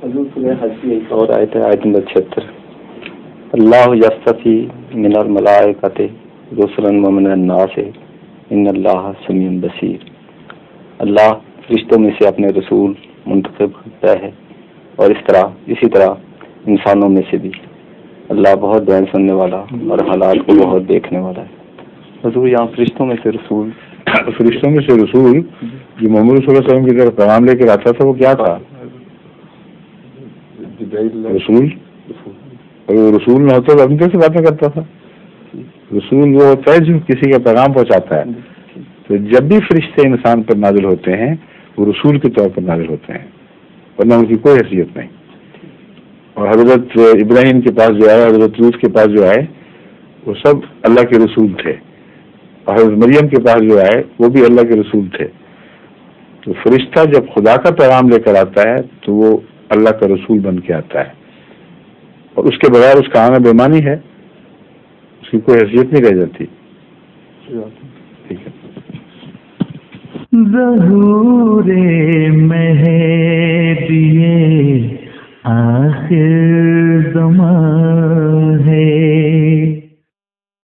حضور سورہ حج کی ایک اور آیت ہے، آیت نمبر 76، اللہ یصطفی من الملائکۃ رسلا ومن الناس ان اللہ سمیع بصیر۔ اللہ فرشتوں میں سے اپنے رسول منتخب کرتا ہے اور اسی طرح انسانوں میں سے بھی۔ اللہ بہت بیان سننے والا اور حالات کو بہت دیکھنے والا ہے۔ حضور یہاں فرشتوں میں سے رسول جو محمد صلی اللہ علیہ وسلم کی طرف پیغام لے کر آتا تھا وہ کیا تھا؟ رسول۔ اگر وہ رسول نہ ہوتا تو اپنی طرف سے باتیں کرتا تھا۔ رسول وہ ہوتا ہے جو کسی کا پیغام پہنچاتا ہے۔ تو جب بھی فرشتے انسان پر نازل ہوتے ہیں وہ رسول کے طور پر نازل ہوتے ہیں، ورنہ ان کی کوئی حیثیت نہیں۔ اور حضرت ابراہیم کے پاس جو آئے، حضرت لوط کے پاس جو آئے، وہ سب اللہ کے رسول تھے، اور حضرت مریم کے پاس جو آئے وہ بھی اللہ کے رسول تھے۔ تو فرشتہ جب خدا کا پیغام لے کر آتا ہے تو وہ اللہ کا رسول بن کے آتا ہے، اور اس کے بغیر اس کا آنا بے معنی ہے، اس کی کوئی حیثیت نہیں رہ جاتی۔ ٹھیک ہے۔ ظہور مہدی آخر